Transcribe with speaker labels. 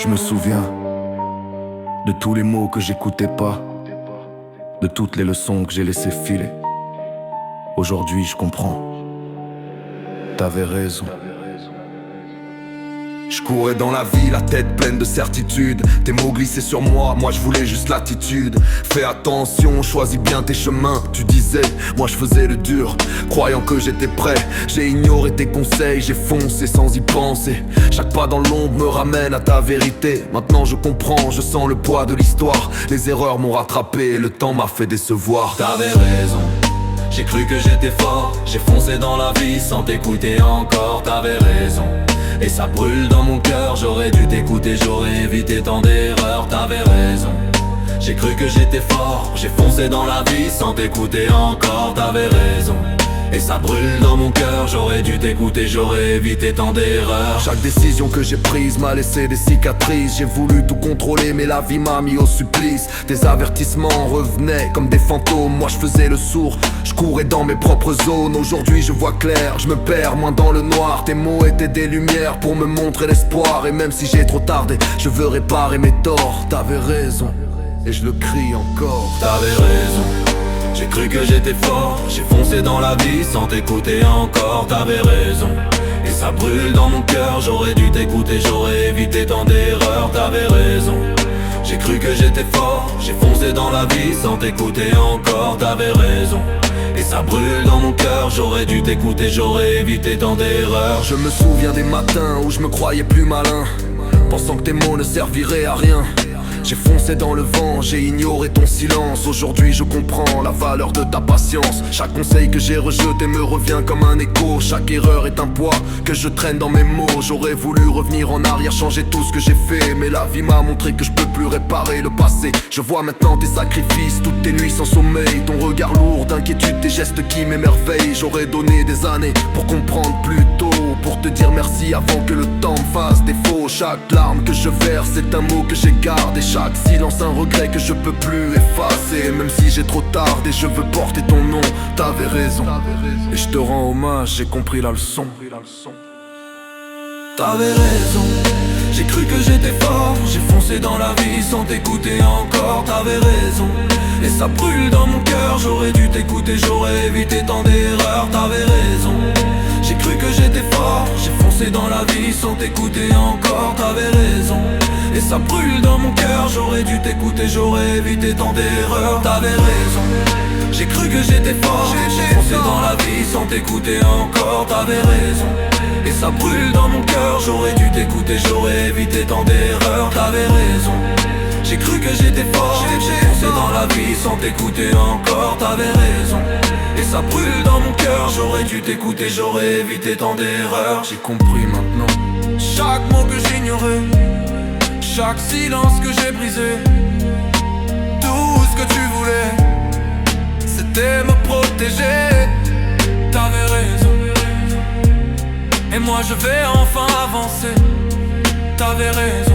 Speaker 1: Je me souviens de tous les mots que j'écoutais pas, de toutes les leçons que j'ai laissées filer. Aujourd'hui je comprends, t'avais raison. Je courais dans la vie, la tête pleine de certitudes. Tes mots glissaient sur moi, moi je voulais juste l'attitude. Fais attention, choisis bien tes chemins. Tu disais, moi je faisais le dur, croyant que j'étais prêt. J'ai ignoré tes conseils, j'ai foncé sans y penser. Chaque pas dans l'ombre me ramène à ta vérité. Maintenant je comprends, je sens le poids de l'histoire. Les erreurs m'ont rattrapé, le temps m'a fait décevoir.
Speaker 2: T'avais raison, j'ai cru que j'étais fort. J'ai foncé dans la vie sans t'écouter encore. T'avais raison, et ça brûle dans mon cœur. J'aurais dû t'écouter, j'aurais évité tant d'erreurs. T'avais raison, j'ai cru que j'étais fort. J'ai foncé dans la vie sans t'écouter encore. T'avais raison, et ça brûle dans mon cœur. J'aurais dû t'écouter, j'aurais évité tant d'erreurs.
Speaker 1: Chaque décision que j'ai prise m'a laissé des cicatrices. J'ai voulu tout contrôler mais la vie m'a mis au supplice. Tes avertissements revenaient comme des fantômes. Moi je faisais le sourd, je courais dans mes propres zones. Aujourd'hui je vois clair, je me perds moins dans le noir. Tes mots étaient des lumières pour me montrer l'espoir. Et même si j'ai trop tardé, je veux réparer mes torts. T'avais raison, et je le crie encore.
Speaker 2: T'avais raison, j'ai cru que j'étais fort. J'ai foncé dans la vie sans t'écouter encore. T'avais raison, et ça brûle dans mon cœur. J'aurais dû t'écouter, j'aurais évité tant d'erreurs. T'avais raison, j'ai cru que j'étais fort. J'ai foncé dans la vie sans t'écouter encore. T'avais raison, et ça brûle dans mon cœur. J'aurais dû t'écouter, j'aurais évité tant d'erreurs.
Speaker 1: Je me souviens des matins où je me croyais plus malin, pensant que tes mots ne serviraient à rien. J'ai foncé dans le vent, j'ai ignoré ton silence. Aujourd'hui je comprends la valeur de ta patience. Chaque conseil que j'ai rejeté me revient comme un écho. Chaque erreur est un poids que je traîne dans mes mots. J'aurais voulu revenir en arrière, changer tout ce que j'ai fait, mais la vie m'a montré que je peux plus réparer le passé. Je vois maintenant tes sacrifices, toutes tes nuits sans sommeil. Ton regard lourd d'inquiétude, tes gestes qui m'émerveillent. J'aurais donné des années pour comprendre plus tôt, pour te dire merci avant que le temps me fasse défaut. Chaque larme que je verse c'est un mot que j'ai gardé. Chaque silence un regret que je peux plus effacer. Même si j'ai trop tardé, je veux porter ton nom. T'avais raison, et je te rends hommage, j'ai compris la leçon.
Speaker 2: T'avais raison, j'ai cru que j'étais fort. J'ai foncé dans la vie sans t'écouter encore. T'avais raison, et ça brûle dans mon cœur. J'aurais dû t'écouter, j'aurais évité tant d'erreurs. T'avais raison, j'ai cru que j'étais fort. J'ai foncé dans la vie sans t'écouter encore. T'avais raison, et ça brûle dans mon cœur. J'aurais dû t'écouter, j'aurais évité tant d'erreurs. T'avais raison, j'ai cru que j'étais fort. J'ai foncé dans la vie sans t'écouter encore. T'avais raison, et ça brûle dans mon cœur. J'aurais dû t'écouter, j'aurais évité tant d'erreurs. T'avais raison, j'ai cru que j'étais fort. J'ai foncé dans la vie sans t'écouter encore. T'avais raison, et ça brûle dans mon cœur. J'aurais dû t'écouter, j'aurais évité tant d'erreurs.
Speaker 1: J'ai compris maintenant.
Speaker 2: Chaque mot que j'ignorais, chaque silence que j'ai brisé, tout ce que tu voulais, c'était me protéger. T'avais raison, et moi je vais enfin avancer. T'avais raison.